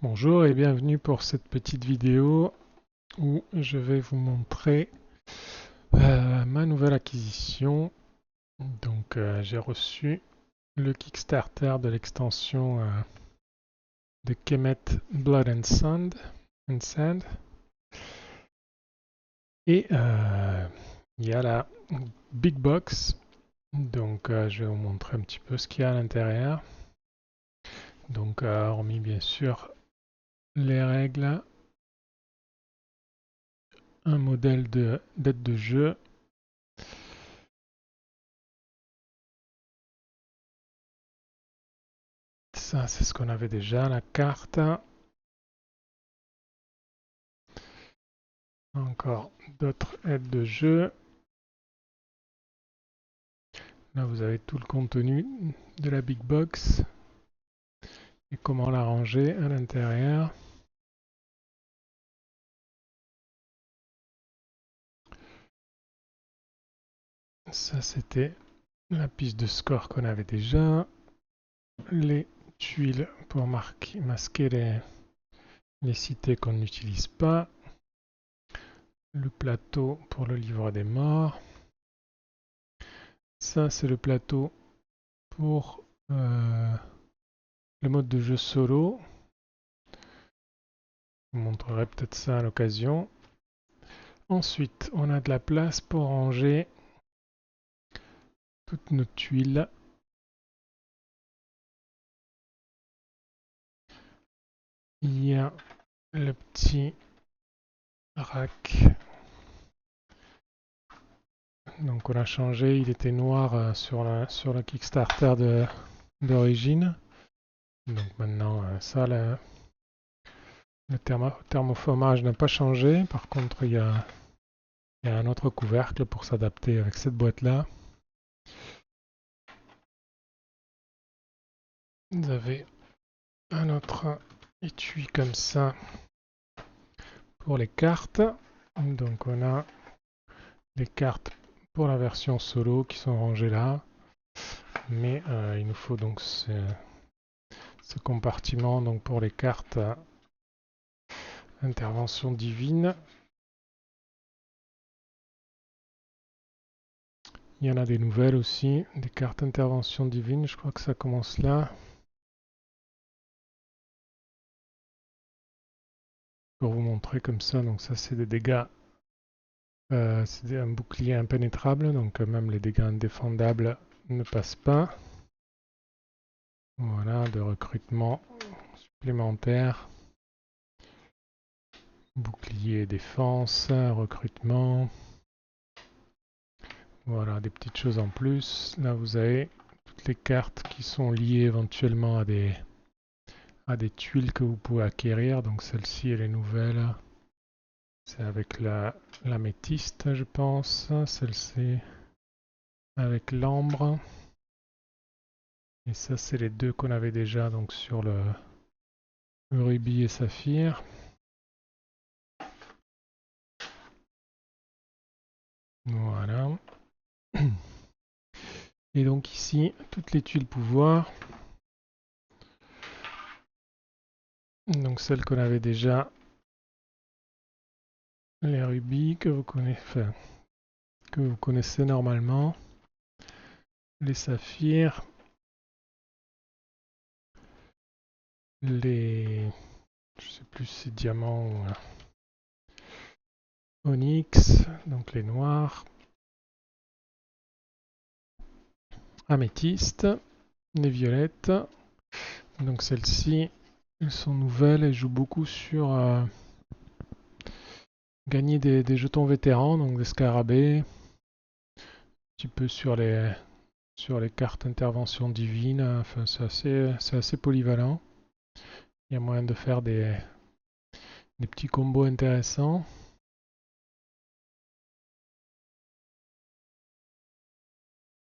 Bonjour et bienvenue pour cette petite vidéo où je vais vous montrer ma nouvelle acquisition. Donc j'ai reçu le Kickstarter de l'extension de Kemet Blood and Sand. Et il y a la Big Box. Donc je vais vous montrer un petit peu ce qu'il y a à l'intérieur. Donc hormis bien sûr les règles, un modèle d'aide de jeu. Ça, c'est ce qu'on avait déjà, la carte. Encore d'autres aides de jeu. Là, vous avez tout le contenu de la Big Box et comment la ranger à l'intérieur. Ça, c'était la piste de score qu'on avait déjà. Les tuiles pour masquer les cités qu'on n'utilise pas. Le plateau pour le livre des morts. Ça, c'est le plateau pour le mode de jeu solo. Je vous montrerai peut-être ça à l'occasion. Ensuite, on a de la place pour ranger toutes nos tuiles. Il y a le petit rack. Donc on l'a changé, il était noir sur le Kickstarter d'origine. Donc maintenant ça, le thermoformage n'a pas changé. Par contre il y a un autre couvercle pour s'adapter avec cette boîte-là. Vous avez un autre étui comme ça pour les cartes. Donc on a les cartes pour la version solo qui sont rangées là. Mais il nous faut donc ce compartiment donc pour les cartes intervention divine. Il y en a des nouvelles aussi, des cartes intervention divine, je crois que ça commence là. Pour vous montrer comme ça, donc ça c'est des dégâts, c'est un bouclier impénétrable, donc même les dégâts indéfendables ne passent pas. Voilà, de recrutement supplémentaire. Bouclier défense, recrutement. Voilà, des petites choses en plus. Là, vous avez toutes les cartes qui sont liées éventuellement à des tuiles que vous pouvez acquérir. Donc celle-ci, elle est nouvelle. C'est avec l'améthyste, je pense. Celle-ci avec l'ambre. Et ça, c'est les deux qu'on avait déjà donc sur le rubis et saphir. Voilà. Et donc ici, toutes les tuiles pouvoir. Donc celles qu'on avait déjà, les rubis que vous connaissez normalement, les saphirs, les, je sais plus si c'est diamant ou onyx, donc les noirs, améthyste, les violettes. Donc celles-ci, elles sont nouvelles et jouent beaucoup sur gagner des jetons vétérans, donc des scarabées, un petit peu sur les cartes intervention divine. Enfin, c'est assez polyvalent. Il y a moyen de faire des petits combos intéressants.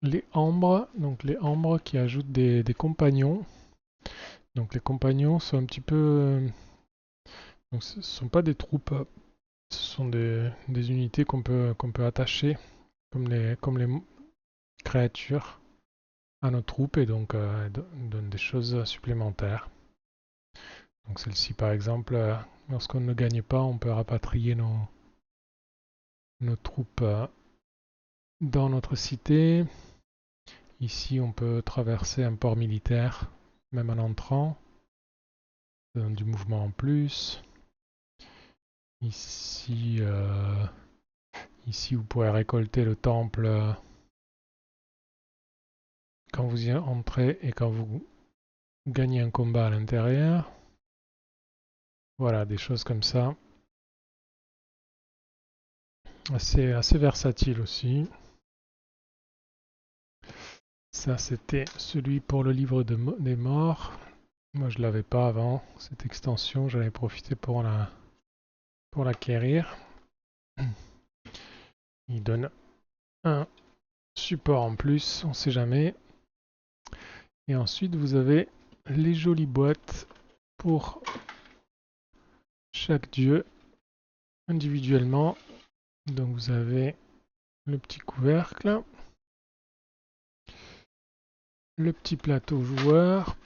Donc les ambres qui ajoutent des compagnons. Donc les compagnons sont un petit peu, donc ce ne sont pas des troupes, ce sont des unités qu'on peut attacher comme les créatures à nos troupes et donc donnent des choses supplémentaires. Donc celle-ci par exemple, lorsqu'on ne gagne pas, on peut rapatrier nos troupes dans notre cité. Ici on peut traverser un port militaire, même en entrant. Ça donne du mouvement en plus. Ici, ici vous pourrez récolter le temple quand vous y entrez et quand vous gagnez un combat à l'intérieur. Voilà, des choses comme ça. Assez versatile aussi. Ça, c'était celui pour le livre des morts. Moi, je l'avais pas avant, cette extension. J'en ai profité pour l'acquérir. Il donne un support en plus, on sait jamais. Et ensuite, vous avez les jolies boîtes pour chaque dieu individuellement. Donc, vous avez le petit couvercle, le petit plateau joueur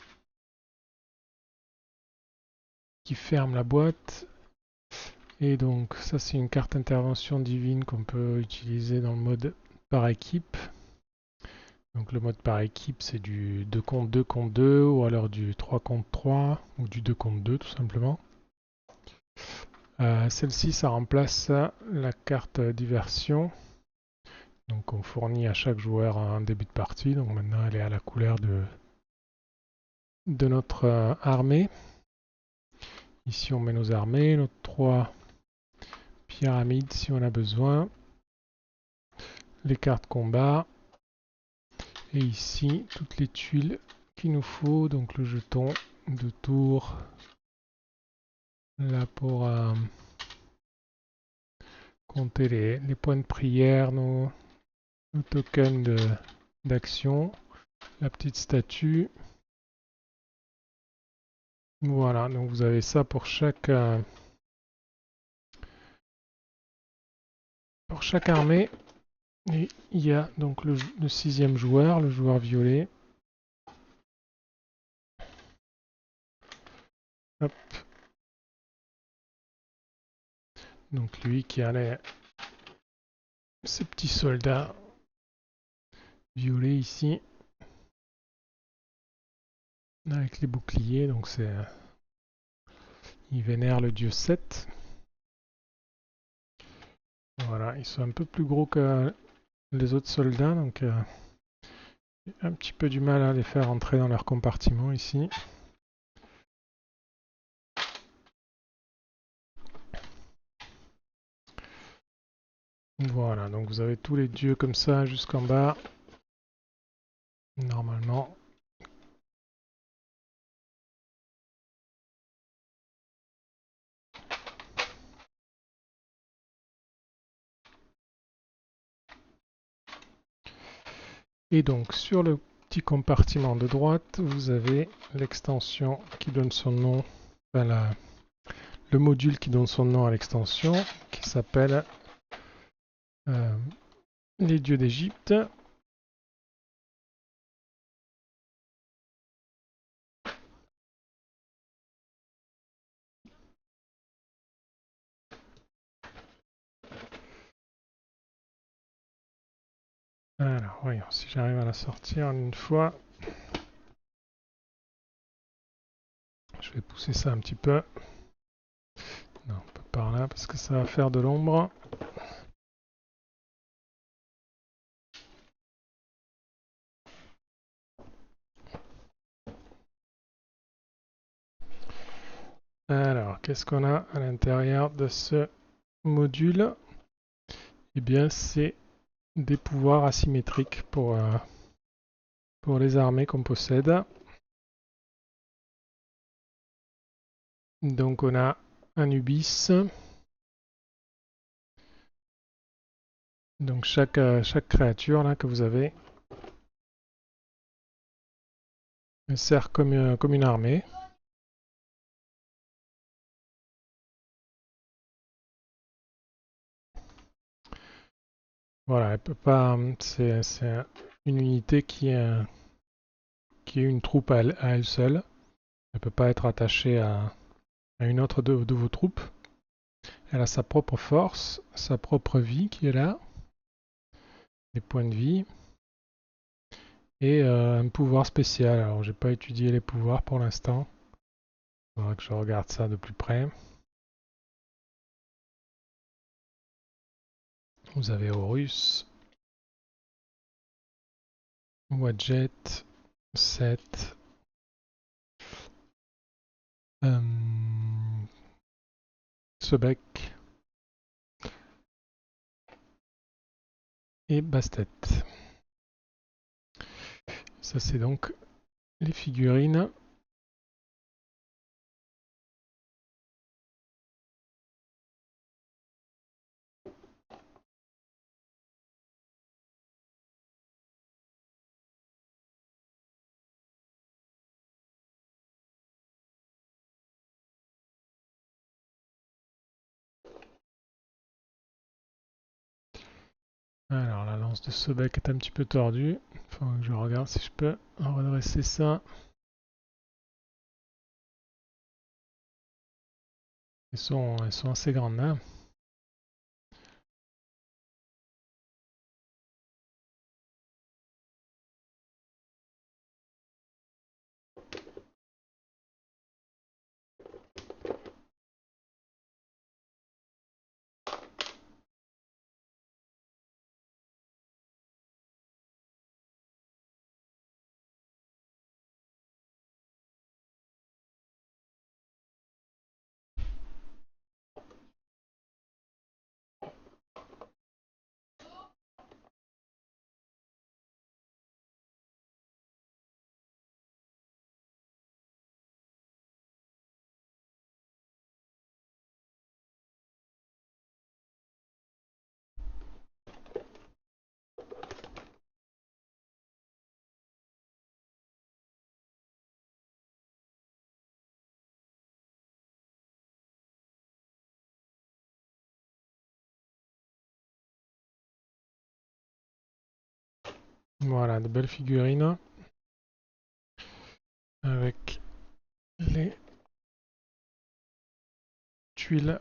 qui ferme la boîte. Et donc ça c'est une carte intervention divine qu'on peut utiliser dans le mode par équipe. Donc le mode par équipe c'est du 2 contre 2 contre 2 ou alors du 3 contre 3 ou du 2 contre 2 tout simplement. Celle-ci ça remplace la carte diversion. Donc on fournit à chaque joueur un début de partie. Donc maintenant elle est à la couleur de notre armée. Ici on met nos armées, nos 3 pyramides si on a besoin. Les cartes combat. Et ici, toutes les tuiles qu'il nous faut. Donc le jeton de tour. Là pour compter les points de prière, nos tokens d'action. La petite statue. Voilà, donc vous avez ça pour chaque armée. Et il y a donc le 6e joueur, le joueur violet. Hop. Donc lui qui a ces petits soldats violets ici. Avec les boucliers, donc il vénère le dieu 7. Voilà, ils sont un peu plus gros que les autres soldats, donc un petit peu du mal à les faire entrer dans leur compartiment ici. Voilà, donc vous avez tous les dieux comme ça jusqu'en bas. Normalement. Et donc sur le petit compartiment de droite, vous avez l'extension qui donne son nom, enfin le module qui donne son nom à l'extension, qui s'appelle les dieux d'Égypte. Alors, voyons si j'arrive à la sortir en une fois. Je vais pousser ça un petit peu. Non, pas par là parce que ça va faire de l'ombre. Alors, qu'est-ce qu'on a à l'intérieur de ce module? Eh bien, c'est des pouvoirs asymétriques pour les armées qu'on possède. Donc, on a Anubis. Donc, chaque créature là, que vous avez sert comme une armée. Voilà, elle peut pas. C'est une unité qui est une troupe à elle seule. Elle ne peut pas être attachée à Une autre de vos troupes. Elle a sa propre force, sa propre vie qui est là, des points de vie, et un pouvoir spécial. Alors j'ai pas étudié les pouvoirs pour l'instant. Il faudra que je regarde ça de plus près. Vous avez Horus, Wadjet, Set, Sebek et Bastet. Ça c'est donc les figurines. Alors la lance de Sebek est un petit peu tordue. Il faudra que je regarde si je peux redresser ça. Elles sont assez grandes là. Voilà, de belles figurines avec les tuiles.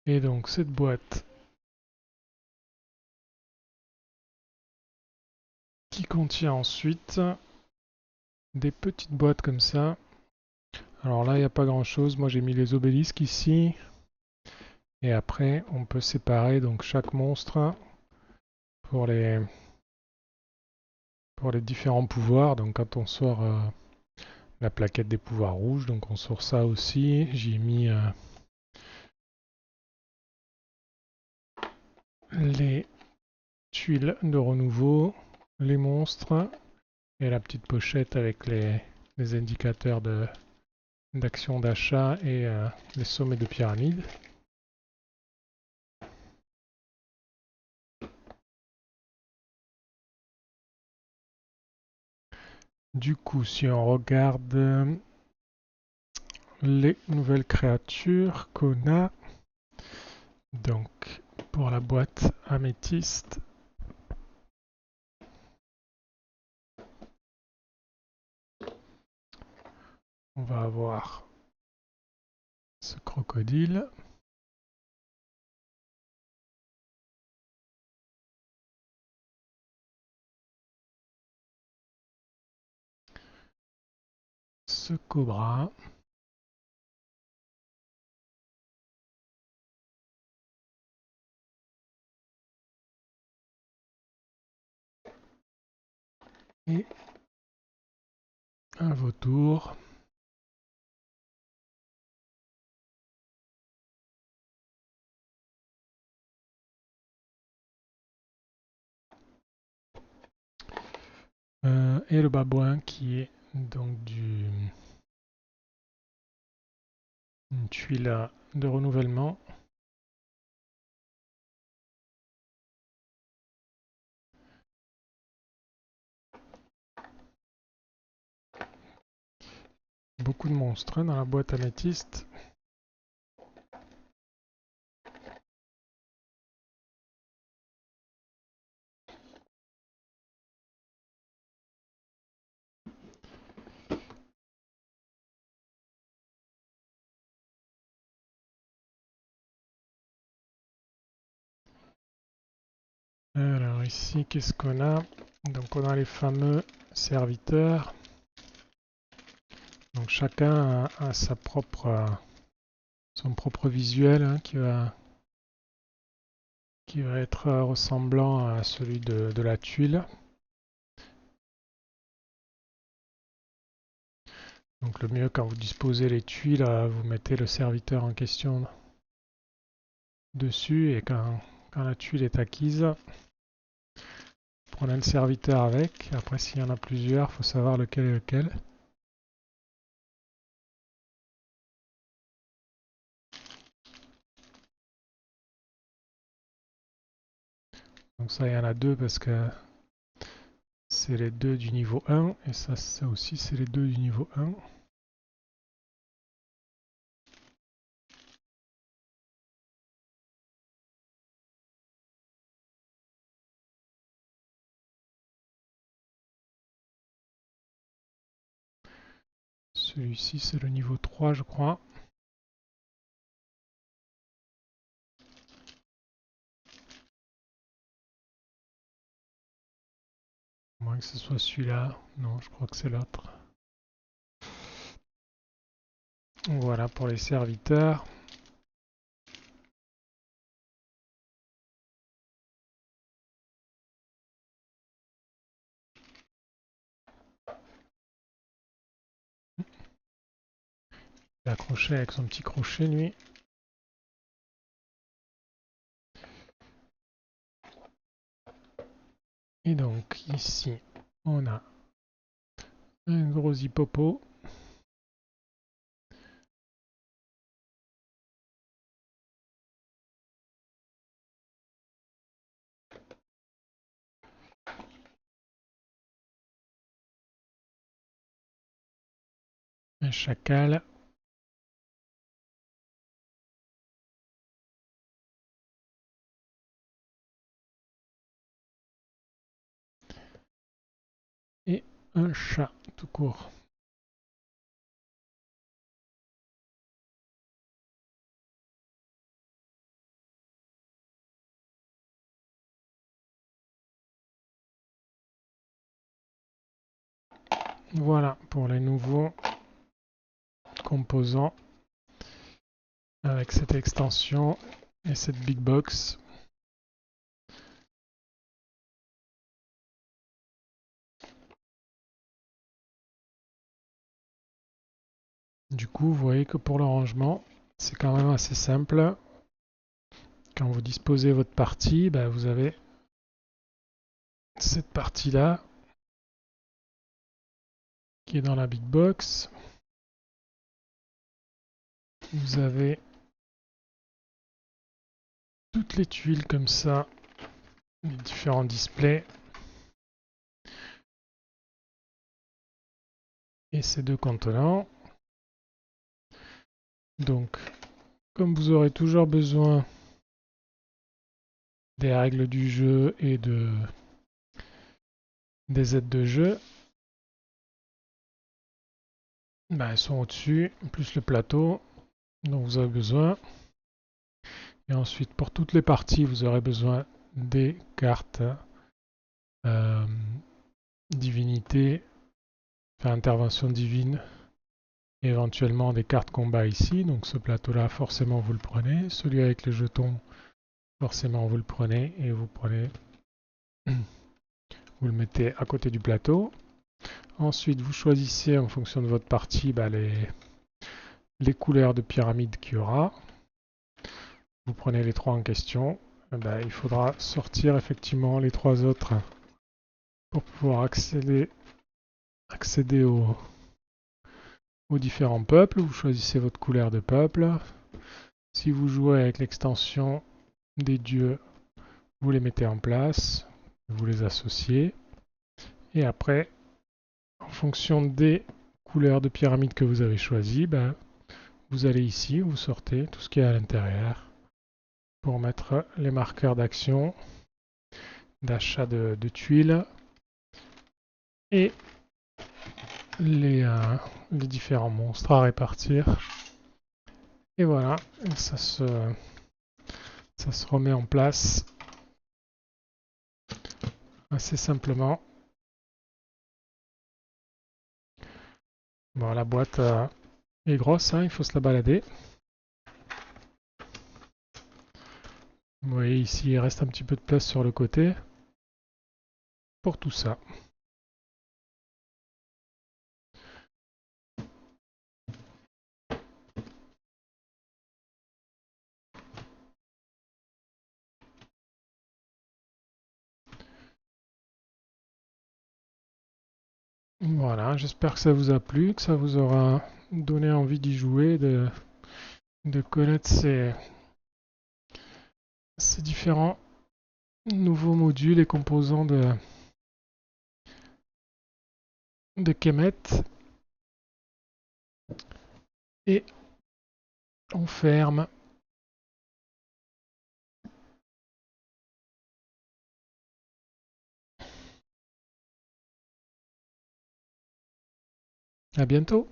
Et donc cette boîte qui contient ensuite des petites boîtes comme ça. Alors là, il n'y a pas grand chose. Moi, j'ai mis les obélisques ici. Et après, on peut séparer donc chaque monstre pour les, pour les différents pouvoirs. Donc quand on sort la plaquette des pouvoirs rouges, donc on sort ça aussi. J'ai mis les tuiles de renouveau, les monstres et la petite pochette avec les indicateurs d'action d'achat et les sommets de pyramide. Du coup, si on regarde les nouvelles créatures qu'on a, donc pour la boîte améthyste, on va avoir ce crocodile. Ce cobra. Et un vautour. Et le babouin qui est donc une tuile de renouvellement. Beaucoup de monstres hein, dans la boîte améthyste. Alors ici, qu'est-ce qu'on a? Donc on a les fameux serviteurs. Donc chacun a son propre visuel hein, qui va être ressemblant à celui de la tuile. Donc le mieux quand vous disposez les tuiles, vous mettez le serviteur en question dessus et quand la tuile est acquise, prenez le serviteur avec. Après s'il y en a plusieurs, il faut savoir lequel est lequel. Donc ça il y en a deux parce que c'est les deux du niveau 1 et ça aussi c'est les deux du niveau 1. Celui-ci c'est le niveau 3 je crois. À moins que ce soit celui-là. Non, je crois que c'est l'autre. Voilà pour les serviteurs. Il est accroché avec son petit crochet lui. Et donc ici on a un gros hippopo. Un chacal. Et un chat tout court. Voilà pour les nouveaux composants avec cette extension et cette big box. Du coup, vous voyez que pour le rangement, c'est quand même assez simple. Quand vous disposez votre partie, vous avez cette partie-là qui est dans la big box. Vous avez toutes les tuiles comme ça, les différents displays. Et ces deux contenants. Donc, comme vous aurez toujours besoin des règles du jeu et des aides de jeu, elles sont au-dessus, plus le plateau dont vous avez besoin. Et ensuite, pour toutes les parties, vous aurez besoin des cartes divinité, enfin intervention divine, et éventuellement des cartes combat ici. Donc ce plateau-là, forcément, vous le prenez. Celui avec les jetons, forcément, vous le prenez et vous prenez, vous le mettez à côté du plateau. Ensuite, vous choisissez en fonction de votre partie les couleurs de pyramide qu'il y aura. Vous prenez les trois en question. Il faudra sortir effectivement les trois autres pour pouvoir accéder aux différents peuples. Vous choisissez votre couleur de peuple. Si vous jouez avec l'extension des dieux, vous les mettez en place, vous les associez. Et après, en fonction des couleur de pyramide que vous avez choisi, ben, vous allez ici, vous sortez tout ce qui est à l'intérieur pour mettre les marqueurs d'action, d'achat de tuiles et les différents monstres à répartir. Et voilà, ça se remet en place assez simplement. Bon, la boîte est grosse, hein, il faut se la balader. Vous voyez ici, il reste un petit peu de place sur le côté pour tout ça. Voilà, j'espère que ça vous a plu, que ça vous aura donné envie d'y jouer, de connaître ces différents nouveaux modules et composants de Kemet. Et on ferme. À bientôt.